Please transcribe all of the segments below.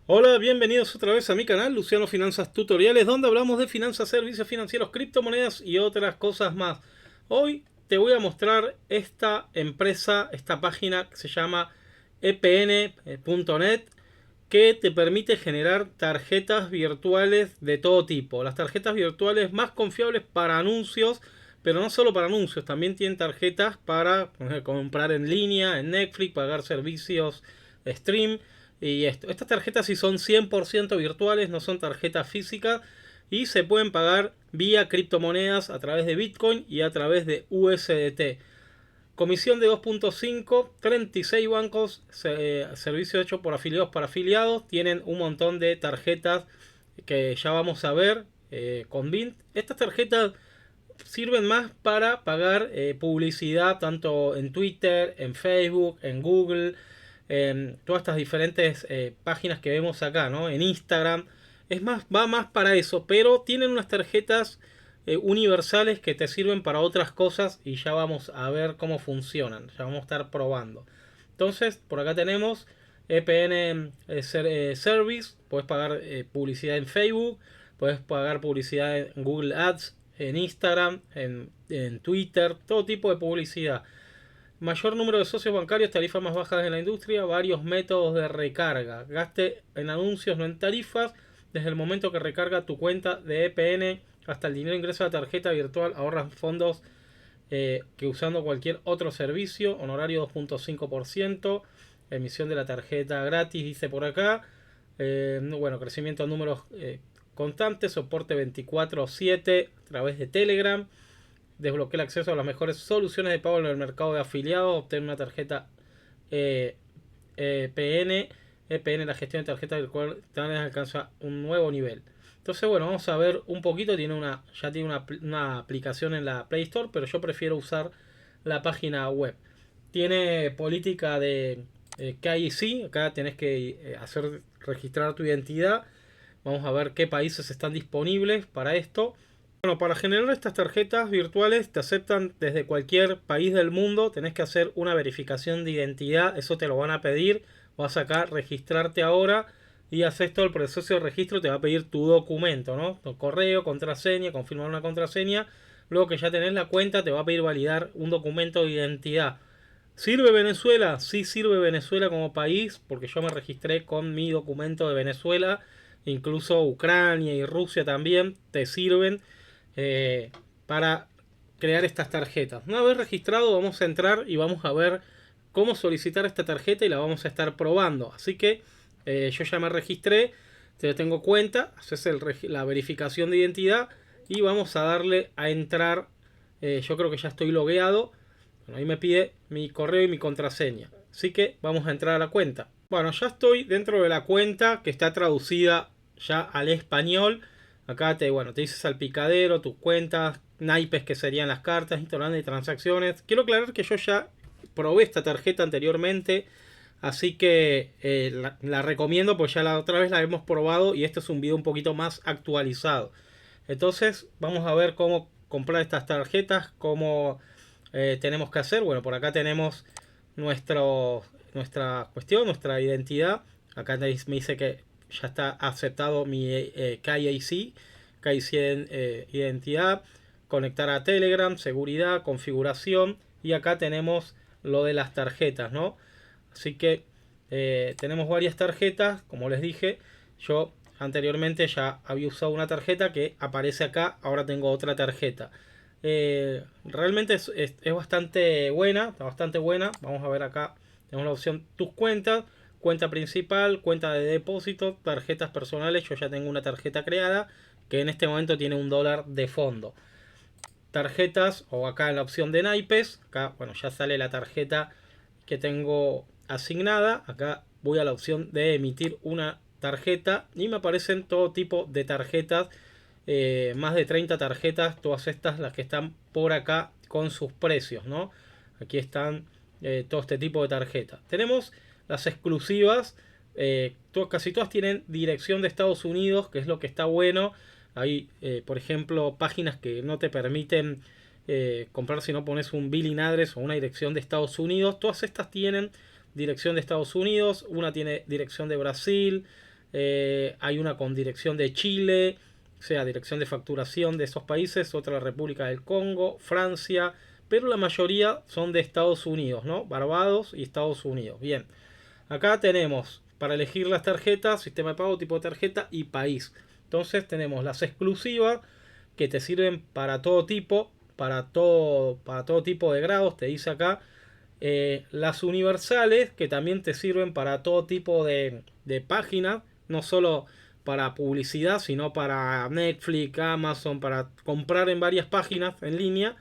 Hola, bienvenidos otra vez a mi canal, Luciano Finanzas Tutoriales, donde hablamos de finanzas, servicios financieros, criptomonedas y otras cosas más. Hoy te voy a mostrar esta empresa, esta página que se llama epn.net, que te permite generar tarjetas virtuales de todo tipo. Las tarjetas virtuales más confiables para anuncios, pero no solo para anuncios, también tienen tarjetas para comprar en línea, en Netflix, pagar servicios stream. Y estas tarjetas sí son 100% virtuales, no son tarjetas físicas y se pueden pagar vía criptomonedas a través de Bitcoin y a través de USDT. Comisión de 2.5, 36 bancos, servicio hecho por afiliados para afiliados. Tienen un montón de tarjetas que ya vamos a ver con Bint. Estas tarjetas sirven más para pagar publicidad tanto en Twitter, en Facebook, en Google, en todas estas diferentes páginas que vemos acá, ¿no? En Instagram. Es más, va más para eso, pero tienen unas tarjetas universales que te sirven para otras cosas y ya vamos a ver cómo funcionan. Ya vamos a estar probando. Entonces, por acá tenemos EPN Service. Puedes pagar publicidad en Facebook, puedes pagar publicidad en Google Ads, en Instagram, en Twitter, todo tipo de publicidad. Mayor número de socios bancarios, tarifas más bajas en la industria, varios métodos de recarga. Gaste en anuncios, no en tarifas. Desde el momento que recarga tu cuenta de EPN hasta el dinero ingresa a la tarjeta virtual, ahorras fondos que usando cualquier otro servicio. Honorario 2.5%. Emisión de la tarjeta gratis, dice por acá. Bueno, crecimiento de números constantes, soporte 24/7 a través de Telegram. Desbloquea el acceso a las mejores soluciones de pago en el mercado de afiliados. Obtener una tarjeta eh, EPN. EPN, la gestión de tarjetas del cual también alcanza un nuevo nivel. Entonces, bueno, vamos a ver un poquito. Ya tiene una aplicación en la Play Store, pero yo prefiero usar la página web. Tiene política de KYC. Acá tenés que registrar tu identidad. Vamos a ver qué países están disponibles para esto. Bueno, para generar estas tarjetas virtuales te aceptan desde cualquier país del mundo. Tenés que hacer una verificación de identidad. Eso te lo van a pedir. Vas acá a registrarte ahora y haces todo el proceso de registro. Te va a pedir tu documento, ¿no? Tu correo, contraseña, confirmar una contraseña. Luego que ya tenés la cuenta, te va a pedir validar un documento de identidad. ¿Sirve Venezuela? Sí sirve Venezuela como país, porque yo me registré con mi documento de Venezuela. Incluso Ucrania y Rusia también te sirven eh, para crear estas tarjetas. Una vez registrado, vamos a entrar y vamos a ver cómo solicitar esta tarjeta y la vamos a estar probando. Así que yo ya me registré, ya tengo cuenta, haces la verificación de identidad y vamos a darle a entrar. Yo creo que ya estoy logueado. Bueno, ahí me pide mi correo y mi contraseña. Así que vamos a entrar a la cuenta. Bueno, ya estoy dentro de la cuenta que está traducida ya al español. Acá te dice salpicadero, tus cuentas, naipes que serían las cartas, instalación de transacciones. Quiero aclarar que yo ya probé esta tarjeta anteriormente. Así que la recomiendo, pues ya la otra vez la hemos probado y este es un video un poquito más actualizado. Entonces vamos a ver cómo comprar estas tarjetas, cómo tenemos que hacer. Bueno, por acá tenemos nuestra cuestión, nuestra identidad. Acá me dice que ya está aceptado mi KIC, identidad, conectar a Telegram, seguridad, configuración. Y acá tenemos lo de las tarjetas, ¿no? Así que tenemos varias tarjetas, como les dije. Yo anteriormente ya había usado una tarjeta que aparece acá, ahora tengo otra tarjeta. Realmente es bastante buena, está bastante buena. Vamos a ver acá, tenemos la opción tus cuentas, cuenta principal, cuenta de depósito, tarjetas personales. Yo ya tengo una tarjeta creada que en este momento tiene $1 de fondo. Tarjetas, o acá en la opción de naipes, acá bueno ya sale la tarjeta que tengo asignada. Acá voy a la opción de emitir una tarjeta y me aparecen todo tipo de tarjetas, más de 30 tarjetas, todas estas las que están por acá con sus precios, ¿no? Aquí están todo este tipo de tarjetas. Tenemos las exclusivas, casi todas tienen dirección de Estados Unidos, que es lo que está bueno. Hay, por ejemplo, páginas que no te permiten comprar si no pones un billing address o una dirección de Estados Unidos. Todas estas tienen dirección de Estados Unidos, una tiene dirección de Brasil, hay una con dirección de Chile, o sea, dirección de facturación de esos países, otra República del Congo, Francia, pero la mayoría son de Estados Unidos, ¿no? Barbados y Estados Unidos. Bien, acá tenemos para elegir las tarjetas, sistema de pago, tipo de tarjeta y país. Entonces tenemos las exclusivas que te sirven para todo tipo, para todo tipo de grados, te dice acá. Las universales que también te sirven para todo tipo de páginas, no solo para publicidad, sino para Netflix, Amazon, para comprar en varias páginas en línea,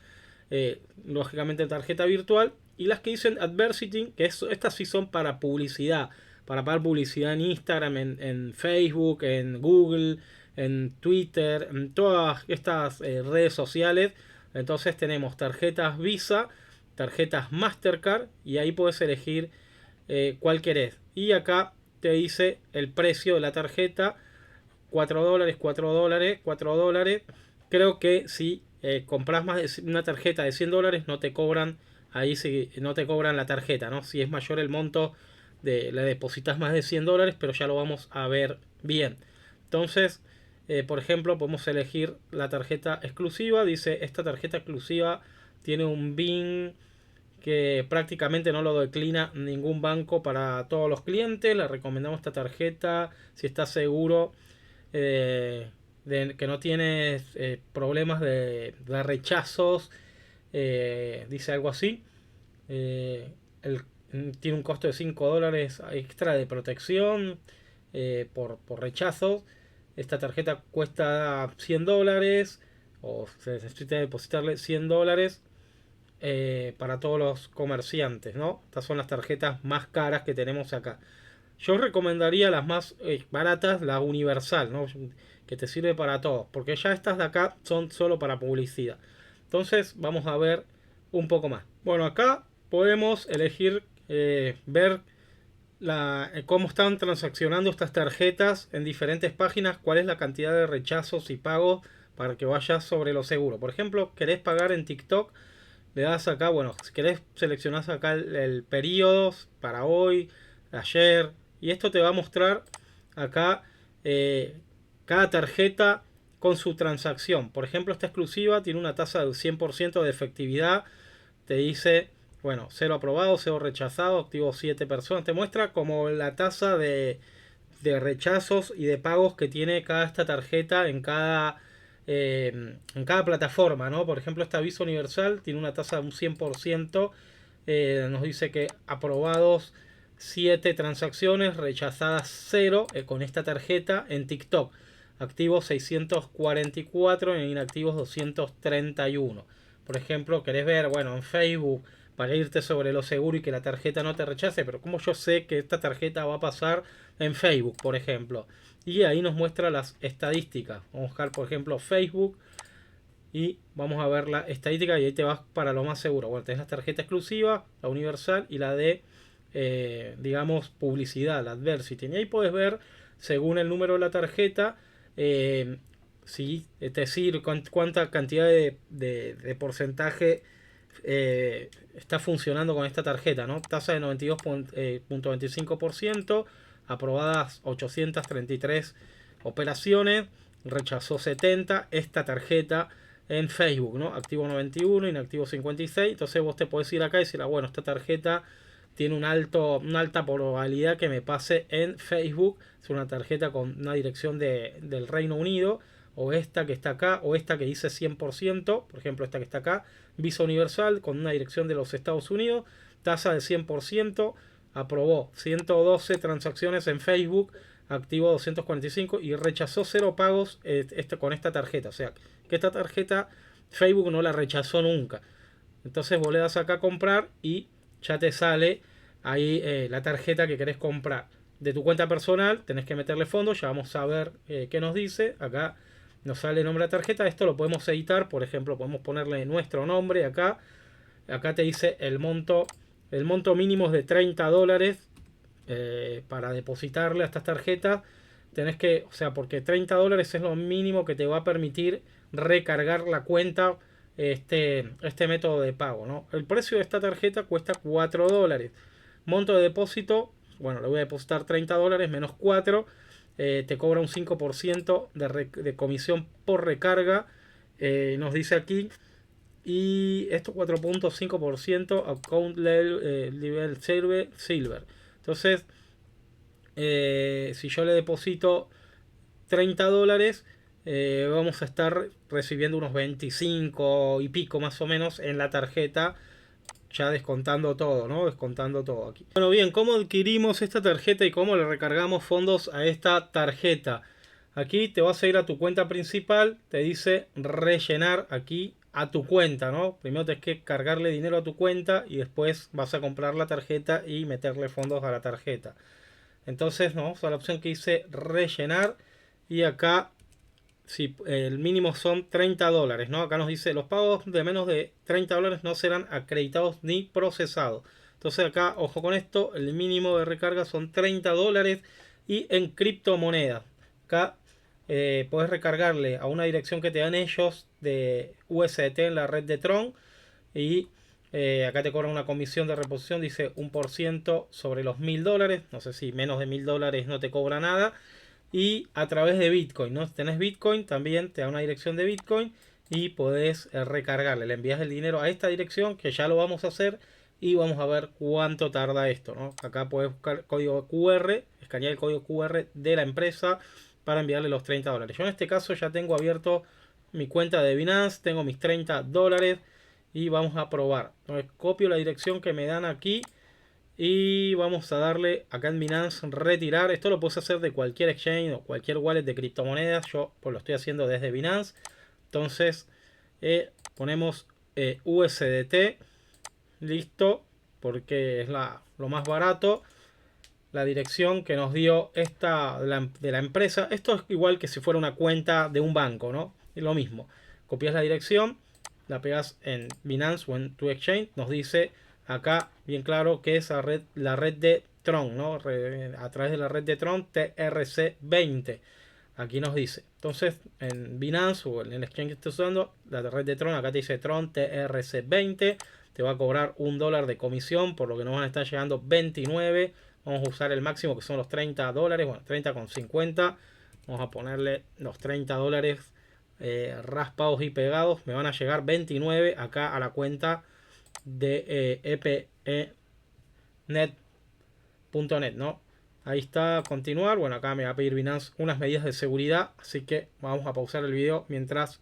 lógicamente tarjeta virtual. Y las que dicen advertising, que estas sí son para publicidad, para pagar publicidad en Instagram, en Facebook, en Google, en Twitter, en todas estas redes sociales. Entonces tenemos tarjetas Visa, tarjetas Mastercard, y ahí puedes elegir cuál querés. Y acá te dice el precio de la tarjeta: $4, $4, $4. Creo que si compras más de una tarjeta de $100 no te cobran, ahí sí, no te cobran la tarjeta, ¿no? Si es mayor el monto, le depositas más de $100, pero ya lo vamos a ver bien. Entonces, por ejemplo, podemos elegir la tarjeta exclusiva. Dice, esta tarjeta exclusiva tiene un BIN que prácticamente no lo declina ningún banco para todos los clientes. Le recomendamos esta tarjeta si estás seguro de que no tienes problemas de rechazos. Dice algo así. Eh, el, tiene un costo de $5 extra de protección por rechazos. Esta tarjeta cuesta $100 o se necesita depositarle $100 para todos los comerciantes, ¿no? Estas son las tarjetas más caras que tenemos acá. Yo recomendaría las más baratas, la universal, ¿no? Que te sirve para todo, porque ya estas de acá son solo para publicidad. Entonces vamos a ver un poco más. Bueno, acá podemos elegir ver cómo están transaccionando estas tarjetas en diferentes páginas, cuál es la cantidad de rechazos y pagos para que vayas sobre lo seguro. Por ejemplo, querés pagar en TikTok, le das acá, bueno, si querés seleccionás acá el periodo para hoy, ayer, y esto te va a mostrar acá cada tarjeta con su transacción. Por ejemplo, esta exclusiva tiene una tasa del 100% de efectividad. Te dice, bueno, 0 aprobado, 0 rechazado, activo 7 personas. Te muestra como la tasa de rechazos y de pagos que tiene cada esta tarjeta en cada plataforma, ¿no? Por ejemplo, esta Visa Universal tiene una tasa de un 100%. Nos dice que aprobados 7 transacciones, rechazadas 0 con esta tarjeta en TikTok. Activos 644, en inactivos 231. Por ejemplo, querés ver, bueno, en Facebook, para irte sobre lo seguro y que la tarjeta no te rechace, pero como yo sé que esta tarjeta va a pasar en Facebook, por ejemplo. Y ahí nos muestra las estadísticas. Vamos a buscar, por ejemplo, Facebook y vamos a ver la estadística y ahí te vas para lo más seguro. Bueno, tenés la tarjeta exclusiva, la universal y la de, digamos, publicidad, la advertising. Y ahí puedes ver, según el número de la tarjeta, sí, es decir, cuánta cantidad de porcentaje está funcionando con esta tarjeta, ¿no? Tasa de 92.25%, aprobadas 833 operaciones, rechazó 70, esta tarjeta en Facebook, ¿no? Activo 91, inactivo 56. Entonces vos te podés ir acá y decir, bueno, esta tarjeta tiene una alta probabilidad que me pase en Facebook. Es una tarjeta con una dirección del Reino Unido, o esta que está acá, o esta que dice 100%, por ejemplo esta que está acá, Visa Universal con una dirección de los Estados Unidos, tasa de 100%, aprobó 112 transacciones en Facebook, activó 245 y rechazó 0 pagos con esta tarjeta. O sea, que esta tarjeta Facebook no la rechazó nunca. Entonces vos le das acá a comprar y ya te sale ahí la tarjeta que querés comprar. De tu cuenta personal tenés que meterle fondos, ya vamos a ver qué nos dice. Acá nos sale el nombre de la tarjeta, esto lo podemos editar, por ejemplo, podemos ponerle nuestro nombre acá. Acá te dice el monto mínimo es de $30 para depositarle a estas tarjetas. Tenés que, o sea, porque $30 es lo mínimo que te va a permitir recargar la cuenta este método de pago, ¿no? El precio de esta tarjeta cuesta $4. Monto de depósito, bueno, le voy a depositar $30 menos 4. te cobra un 5% de comisión por recarga. Nos dice aquí. Y esto 4.5% account level silver. Entonces, si yo le deposito 30 dólares, vamos a estar recibiendo unos 25 y pico más o menos en la tarjeta, ya descontando todo, ¿no? Descontando todo aquí. Bueno, bien, ¿cómo adquirimos esta tarjeta y cómo le recargamos fondos a esta tarjeta? Aquí te vas a ir a tu cuenta principal, te dice rellenar aquí a tu cuenta, ¿no? Primero tienes que cargarle dinero a tu cuenta y después vas a comprar la tarjeta y meterle fondos a la tarjeta. Entonces, no, vamos a la opción que dice rellenar y acá si el mínimo son 30 dólares, ¿no? Acá nos dice los pagos de menos de 30 dólares no serán acreditados ni procesados. Entonces acá, ojo con esto, el mínimo de recarga son 30 dólares y en criptomonedas. Acá puedes recargarle a una dirección que te dan ellos de USDT en la red de Tron y acá te cobran una comisión de reposición, dice 1% sobre los 1000 dólares. No sé si menos de 1000 dólares no te cobra nada. Y a través de Bitcoin, ¿no? Si tenés Bitcoin, también te da una dirección de Bitcoin y podés recargarle. Le envías el dinero a esta dirección, que ya lo vamos a hacer, y vamos a ver cuánto tarda esto, ¿no? Acá podés buscar código QR, escanear el código QR de la empresa para enviarle los 30 dólares. Yo en este caso ya tengo abierto mi cuenta de Binance, tengo mis 30 dólares y vamos a probar. Entonces copio la dirección que me dan aquí y vamos a darle acá en Binance retirar. Esto lo puedes hacer de cualquier exchange o cualquier wallet de criptomonedas. Yo pues lo estoy haciendo desde Binance. Entonces ponemos USDT. Listo. Porque es lo más barato. La dirección que nos dio esta de la empresa. Esto es igual que si fuera una cuenta de un banco, ¿no? Es lo mismo. Copias la dirección. La pegas en Binance o en tu exchange. Nos dice acá bien claro que es la red de Tron, ¿no? A través de la red de Tron TRC20. Aquí nos dice. Entonces, en Binance o en el exchange que estés usando, la red de Tron, acá te dice Tron TRC20. Te va a cobrar $1 de comisión, por lo que nos van a estar llegando 29. Vamos a usar el máximo que son los 30 dólares, bueno, 30,50. Vamos a ponerle los 30 dólares raspados y pegados. Me van a llegar 29 acá a la cuenta de epenet.net, ¿no? Ahí está, continuar. Bueno, acá me va a pedir Binance unas medidas de seguridad, así que vamos a pausar el video mientras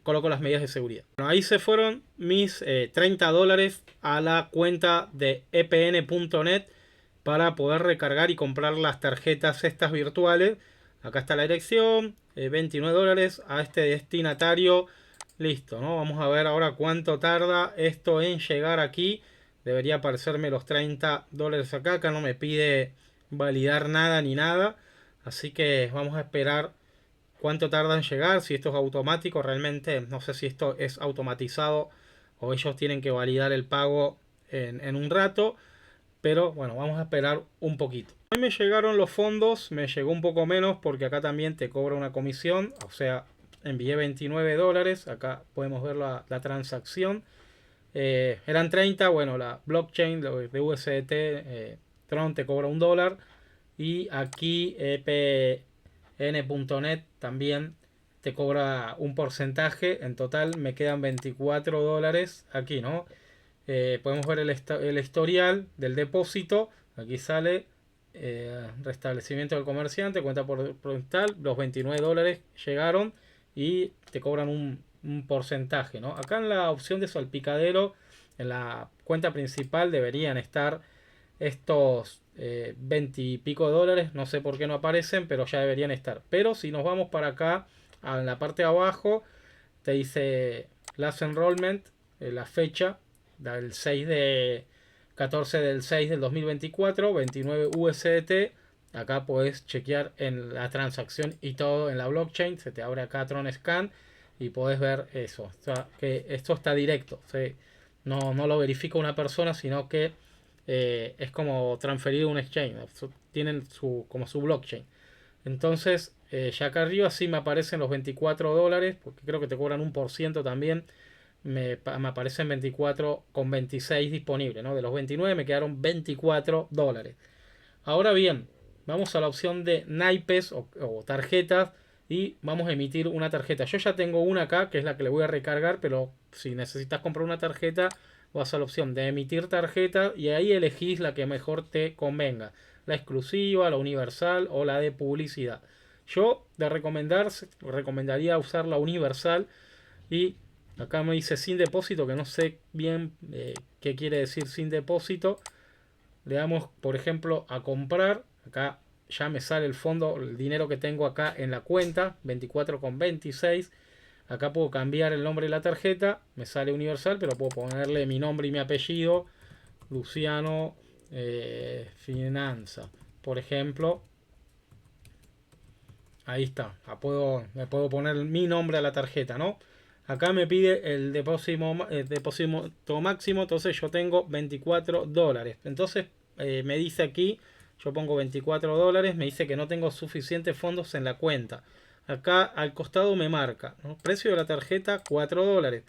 coloco las medidas de seguridad. Bueno, ahí se fueron mis 30 dólares a la cuenta de epn.net para poder recargar y comprar las tarjetas estas virtuales. Acá está la dirección, 29 dólares a este destinatario. Listo, ¿no? Vamos a ver ahora cuánto tarda esto en llegar aquí. Debería aparecerme los 30 dólares acá. Acá no me pide validar nada ni nada. Así que vamos a esperar cuánto tarda en llegar. Si esto es automático, realmente no sé si esto es automatizado o ellos tienen que validar el pago en un rato. Pero bueno, vamos a esperar un poquito. A mí me llegaron los fondos, me llegó un poco menos porque acá también te cobra una comisión. O sea, envié 29 dólares. Acá podemos ver la transacción. Eran 30. Bueno, la blockchain de USDT, Tron te cobra $1. Y aquí epn.net también te cobra un porcentaje. En total me quedan 24 dólares aquí, ¿no? Podemos ver el historial del depósito. Aquí sale restablecimiento del comerciante, cuenta por tal. Los 29 dólares llegaron y te cobran un porcentaje, ¿no? Acá en la opción de salpicadero, en la cuenta principal deberían estar estos 20 y pico dólares. No sé por qué no aparecen, pero ya deberían estar. Pero si nos vamos para acá, a la parte de abajo, te dice last enrollment, la fecha del 14 del 6 del 2024, 29 USDT. Acá puedes chequear en la transacción y todo en la blockchain. Se te abre acá Tron Scan y puedes ver eso. O sea, que esto está directo. ¿Sí? No lo verifica una persona, sino que es como transferido a un exchange. Tienen como su blockchain. Entonces, ya acá arriba sí me aparecen los 24 dólares, porque creo que te cobran 1% también. Me aparecen 24,26 disponibles, ¿no? De los 29 me quedaron 24 dólares. Ahora bien, vamos a la opción de naipes o tarjetas y vamos a emitir una tarjeta. Yo ya tengo una acá que es la que le voy a recargar, pero si necesitas comprar una tarjeta vas a la opción de emitir tarjeta y ahí elegís la que mejor te convenga, la exclusiva, la universal o la de publicidad. Yo de recomendaría usar la universal y acá me dice sin depósito, que no sé bien qué quiere decir sin depósito. Le damos, por ejemplo, a comprar. Acá ya me sale el fondo, el dinero que tengo acá en la cuenta, 24,26. Acá puedo cambiar el nombre de la tarjeta, me sale universal, pero puedo ponerle mi nombre y mi apellido, Luciano Finanza, por ejemplo. Ahí está, me puedo poner mi nombre a la tarjeta, ¿no? Acá me pide el depósito máximo, entonces yo tengo 24 dólares. Entonces me dice aquí, yo pongo 24 dólares, me dice que no tengo suficientes fondos en la cuenta. Acá al costado me marca, ¿no? Precio de la tarjeta 4 dólares.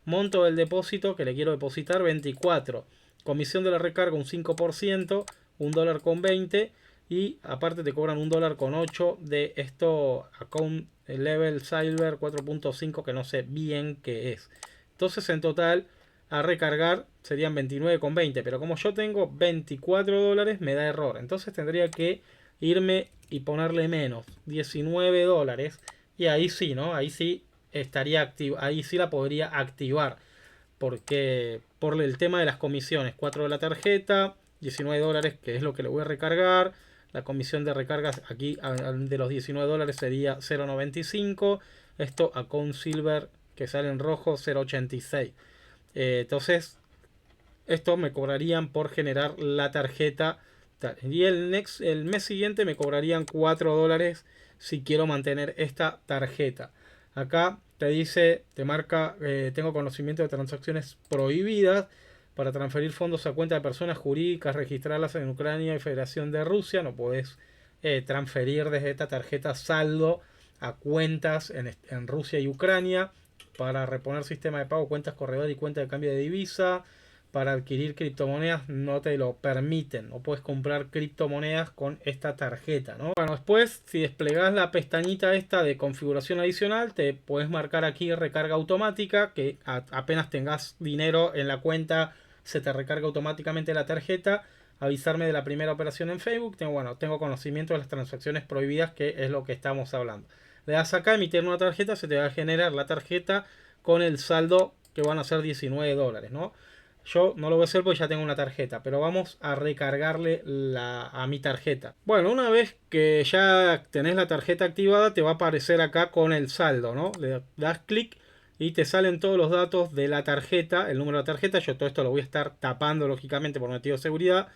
Monto del depósito que le quiero depositar 24. Comisión de la recarga un 5%, 1,20 dólar. Y aparte te cobran 1,08 dólar de esto account level silver 4.5 que no sé bien qué es. Entonces en total a recargar serían 29,20, pero como yo tengo 24 dólares me da error. Entonces tendría que irme y ponerle menos, 19 dólares. Y ahí sí, ¿no? Ahí sí estaría activo, ahí sí la podría activar. Porque por el tema de las comisiones, 4 de la tarjeta, 19 dólares que es lo que le voy a recargar. La comisión de recargas aquí de los 19 dólares sería 0,95. Esto account silver que sale en rojo 0,86. Entonces esto me cobrarían por generar la tarjeta. Y el mes siguiente me cobrarían 4 dólares si quiero mantener esta tarjeta. Acá te dice, te marca, tengo conocimiento de transacciones prohibidas. Para transferir fondos a cuenta de personas jurídicas, registrarlas en Ucrania y Federación de Rusia. No podés transferir desde esta tarjeta saldo a cuentas en Rusia y Ucrania. Para reponer sistema de pago, cuentas corredor y cuenta de cambio de divisa. Para adquirir criptomonedas no te lo permiten. No puedes comprar criptomonedas con esta tarjeta, ¿no? Bueno, después si desplegás la pestañita esta de configuración adicional, te puedes marcar aquí recarga automática, que apenas tengas dinero en la cuenta se te recarga automáticamente la tarjeta. Avisarme de la primera operación en Facebook. Tengo conocimiento de las transacciones prohibidas, que es lo que estamos hablando. Le das acá emitir una tarjeta, se te va a generar la tarjeta con el saldo que van a ser 19 dólares, ¿no? Yo no lo voy a hacer porque ya tengo una tarjeta, pero vamos a recargarle a mi tarjeta. Bueno, una vez que ya tenés la tarjeta activada, te va a aparecer acá con el saldo, ¿no? Le das clic y te salen todos los datos de la tarjeta, el número de la tarjeta. Yo todo esto lo voy a estar tapando lógicamente por motivo de seguridad.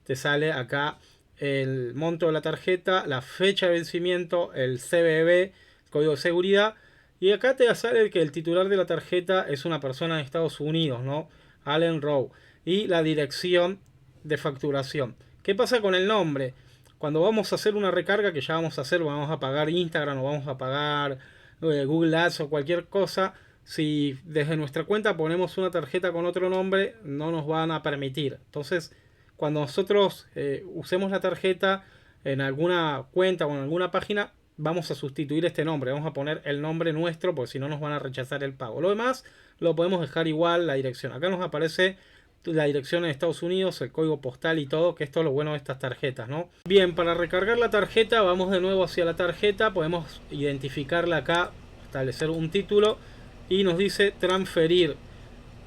Te sale acá el monto de la tarjeta, la fecha de vencimiento, el CBV, código de seguridad. Y acá te sale que el titular de la tarjeta es una persona de Estados Unidos, ¿no? Allen Rowe. Y la dirección de facturación. ¿Qué pasa con el nombre? Cuando vamos a hacer una recarga, que ya vamos a hacer, vamos a pagar Instagram o vamos a pagar Google Ads o cualquier cosa. Si desde nuestra cuenta ponemos una tarjeta con otro nombre, no nos van a permitir. Entonces, cuando nosotros usemos la tarjeta en alguna cuenta o en alguna página, vamos a sustituir este nombre. Vamos a poner el nombre nuestro, porque si no nos van a rechazar el pago. Lo demás lo podemos dejar igual, la dirección. Acá nos aparece la dirección en Estados Unidos, el código postal y todo, que esto es lo bueno de estas tarjetas, ¿no? Bien, para recargar la tarjeta, vamos de nuevo hacia la tarjeta. Podemos identificarla acá, establecer un título y nos dice transferir.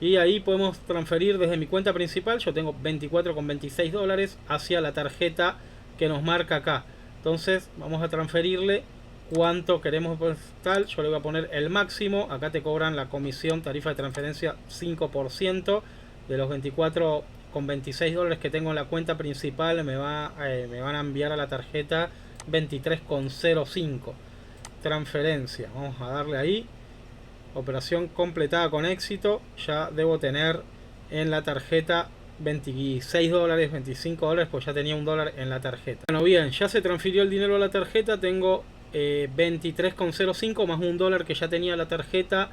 Y ahí podemos transferir desde mi cuenta principal. Yo tengo 24,26 dólares hacia la tarjeta que nos marca acá. Entonces vamos a transferirle cuánto queremos tal. Yo le voy a poner el máximo. Acá te cobran la comisión, tarifa de transferencia 5% de los 24,26 dólares que tengo en la cuenta principal. Me van a enviar a la tarjeta 23,05. Transferencia. Vamos a darle ahí. Operación completada con éxito. Ya debo tener en la tarjeta 26 dólares, 25 dólares, pues ya tenía $1 en la tarjeta. Bueno, bien, ya se transfirió el dinero a la tarjeta. Tengo 23,05 más $1 que ya tenía la tarjeta.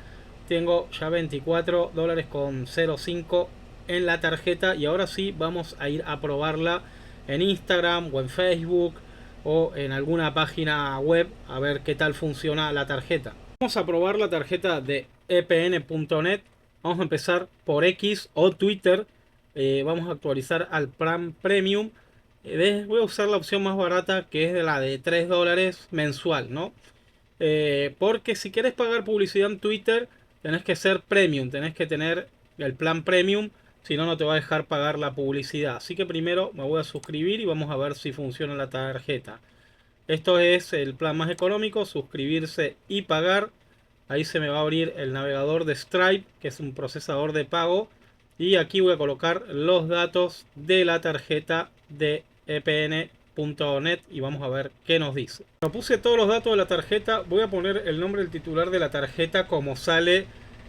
Tengo ya 24 dólares con 05 en la tarjeta. Y ahora sí vamos a ir a probarla en Instagram o en Facebook o en alguna página web a ver qué tal funciona la tarjeta. Vamos a probar la tarjeta de epn.net. Vamos a empezar por X o Twitter. Vamos a actualizar al plan premium. Voy a usar la opción más barata, que es de la de $3 mensual, ¿no? Porque si quieres pagar publicidad en Twitter, tenés que ser premium, tenés que tener el plan premium, si no, no te va a dejar pagar la publicidad. Así que primero me voy a suscribir y vamos a ver si funciona la tarjeta. Esto es el plan más económico, suscribirse y pagar. Ahí se me va a abrir el navegador de Stripe, que es un procesador de pago. Y aquí voy a colocar los datos de la tarjeta de epn.net y vamos a ver qué nos dice. Bueno, puse todos los datos de la tarjeta. Voy a poner el nombre del titular de la tarjeta como sale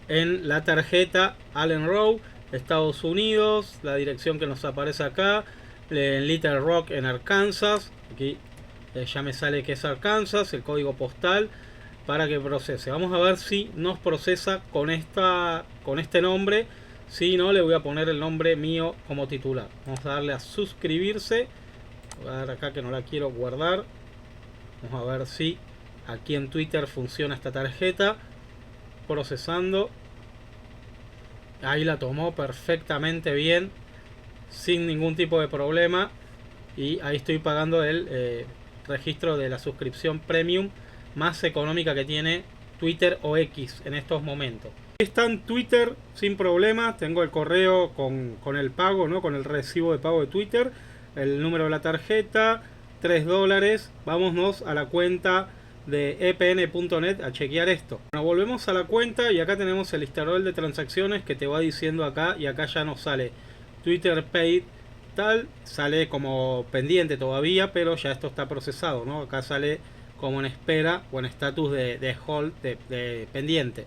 en la tarjeta: Allen Row, Estados Unidos. La dirección que nos aparece acá, en Little Rock, en Arkansas. Aquí ya me sale que es Arkansas, el código postal, para que procese. Vamos a ver si nos procesa con este nombre. Si no, le voy a poner el nombre mío como titular. Vamos a darle a suscribirse. Voy a dar acá que no la quiero guardar. Vamos a ver si aquí en Twitter funciona esta tarjeta. Procesando. Ahí la tomó perfectamente bien, sin ningún tipo de problema. Y ahí estoy pagando el registro de la suscripción premium más económica que tiene Twitter o X en estos momentos. Está en Twitter sin problema. Tengo el correo con el pago, ¿no? Con el recibo de pago de Twitter, el número de la tarjeta, $3. Vámonos a la cuenta de epn.net a chequear esto. Bueno, volvemos a la cuenta y acá tenemos el historial de transacciones que te va diciendo acá, y acá ya nos sale Twitter Paid tal, sale como pendiente todavía, pero ya esto está procesado, ¿no? Acá sale como en espera o en estatus de hold, de pendiente,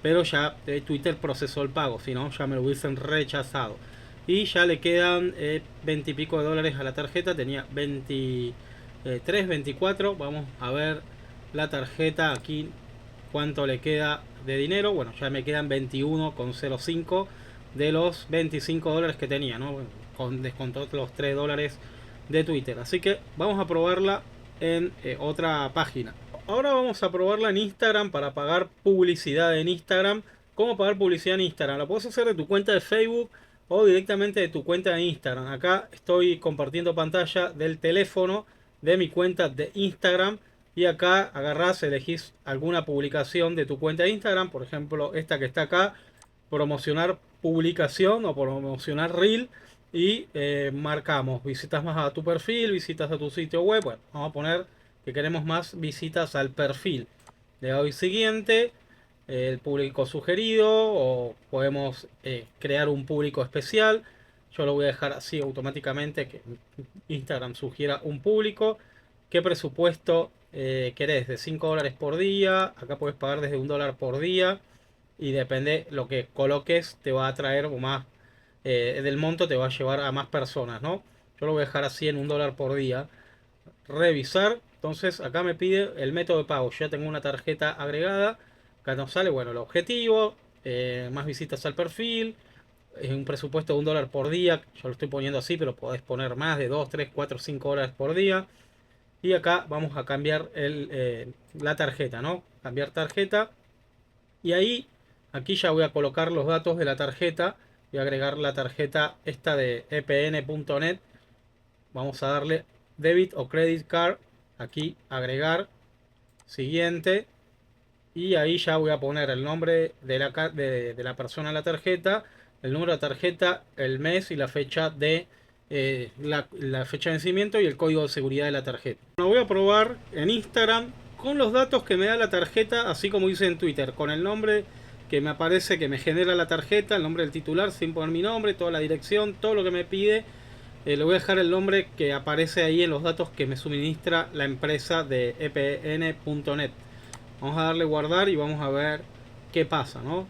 pero ya Twitter procesó el pago, si no ya me lo hubiesen rechazado. Y ya le quedan 20 y pico de dólares a la tarjeta. Tenía 23, 24. Vamos a ver la tarjeta aquí cuánto le queda de dinero. Bueno, ya me quedan 21,05 de los 25 dólares que tenía, ¿no? Con descontó los $3 de Twitter. Así que vamos a probarla en otra página. Ahora vamos a probarla en Instagram para pagar publicidad en Instagram. ¿Cómo pagar publicidad en Instagram? La puedes hacer de tu cuenta de Facebook o directamente de tu cuenta de Instagram. Acá estoy compartiendo pantalla del teléfono de mi cuenta de Instagram. Y acá agarrás, elegís alguna publicación de tu cuenta de Instagram. Por ejemplo, esta que está acá, promocionar publicación o promocionar reel. Y marcamos visitas más a tu perfil, visitas a tu sitio web. Bueno, vamos a poner que queremos más visitas al perfil. Le doy siguiente, el público sugerido, o podemos crear un público especial. Yo lo voy a dejar así automáticamente, que Instagram sugiera un público. ¿Qué presupuesto querés? De $5 por día. Acá puedes pagar desde $1 por día. Y depende lo que coloques, te va a traer más del monto, te va a llevar a más personas, ¿no? Yo lo voy a dejar así en $1 por día. Revisar. Entonces acá me pide el método de pago. Ya tengo una tarjeta agregada. Acá nos sale, bueno, el objetivo, más visitas al perfil, es un presupuesto de $1 por día. Yo lo estoy poniendo así, pero podés poner más de 2, 3, 4, 5 horas por día. Y acá vamos a cambiar la tarjeta, ¿no? Cambiar tarjeta. Y ahí, aquí ya voy a colocar los datos de la tarjeta. Voy a agregar la tarjeta esta de epn.net. Vamos a darle debit o credit card. Aquí agregar. Siguiente. Y ahí ya voy a poner el nombre de la persona en la tarjeta, el número de tarjeta, el mes y la fecha de la fecha de vencimiento y el código de seguridad de la tarjeta. Lo voy a probar en Instagram con los datos que me da la tarjeta, así como hice en Twitter, con el nombre que me aparece, que me genera la tarjeta, el nombre del titular sin poner mi nombre, toda la dirección, todo lo que me pide. Le voy a dejar el nombre que aparece ahí en los datos que me suministra la empresa de epn.net. Vamos a darle guardar y vamos a ver qué pasa, ¿no?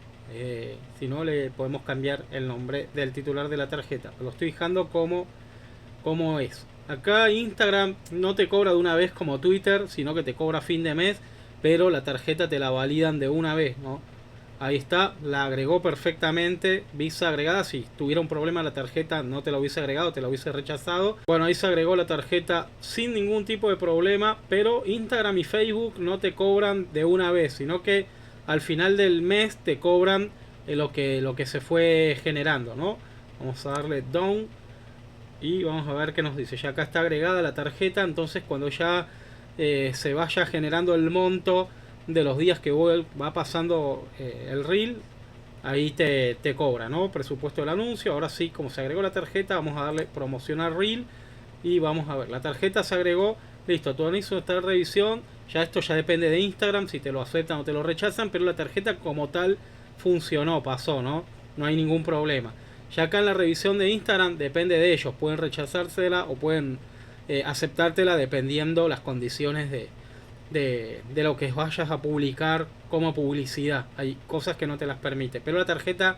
Si no, le podemos cambiar el nombre del titular de la tarjeta. Lo estoy dejando como es. Acá Instagram no te cobra de una vez como Twitter, sino que te cobra a fin de mes, pero la tarjeta te la validan de una vez, ¿no? Ahí está, la agregó perfectamente, Visa agregada. Si tuviera un problema la tarjeta no te la hubiese agregado, te la hubiese rechazado. Bueno, ahí se agregó la tarjeta sin ningún tipo de problema, pero Instagram y Facebook no te cobran de una vez, sino que al final del mes te cobran lo que se fue generando, ¿no? Vamos a darle down y vamos a ver qué nos dice. Ya acá está agregada la tarjeta, entonces cuando ya se vaya generando el monto de los días que va pasando el reel, ahí te cobra, ¿no? Presupuesto del anuncio. Ahora sí, como se agregó la tarjeta, vamos a darle promocionar reel y vamos a ver. La tarjeta se agregó, listo, todo hizo esta revisión. Ya esto ya depende de Instagram, si te lo aceptan o te lo rechazan, pero la tarjeta como tal funcionó, pasó, ¿no? No hay ningún problema. Ya acá en la revisión de Instagram depende de ellos, pueden rechazársela o pueden aceptártela dependiendo las condiciones de lo que vayas a publicar como publicidad. Hay cosas que no te las permite, pero la tarjeta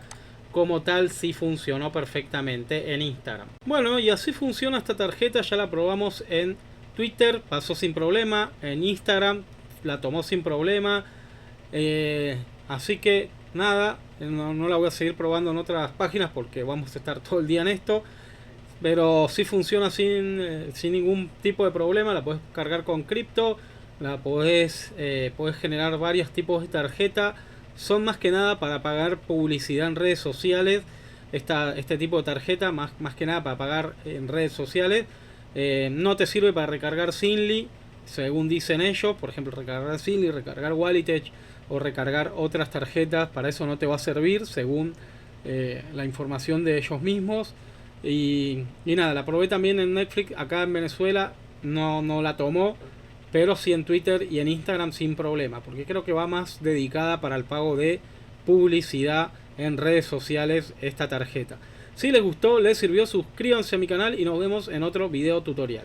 como tal sí funcionó perfectamente en Instagram. Bueno, y así funciona esta tarjeta. Ya la probamos en Twitter, pasó sin problema. En Instagram la tomó sin problema. Así que nada, no la voy a seguir probando en otras páginas porque vamos a estar todo el día en esto. Pero sí funciona sin ningún tipo de problema. La puedes cargar con cripto. La podés generar varios tipos de tarjeta. Son más que nada para pagar publicidad en redes sociales. Este tipo de tarjeta más que nada para pagar en redes sociales. No te sirve para recargar Zinli, según dicen ellos. Por ejemplo, recargar Zinli, recargar Walletech o recargar otras tarjetas. Para eso no te va a servir, según la información de ellos mismos. Y nada, la probé también en Netflix acá en Venezuela. No la tomó, pero sí en Twitter y en Instagram sin problema, porque creo que va más dedicada para el pago de publicidad en redes sociales esta tarjeta. Si les gustó, les sirvió, suscríbanse a mi canal y nos vemos en otro video tutorial.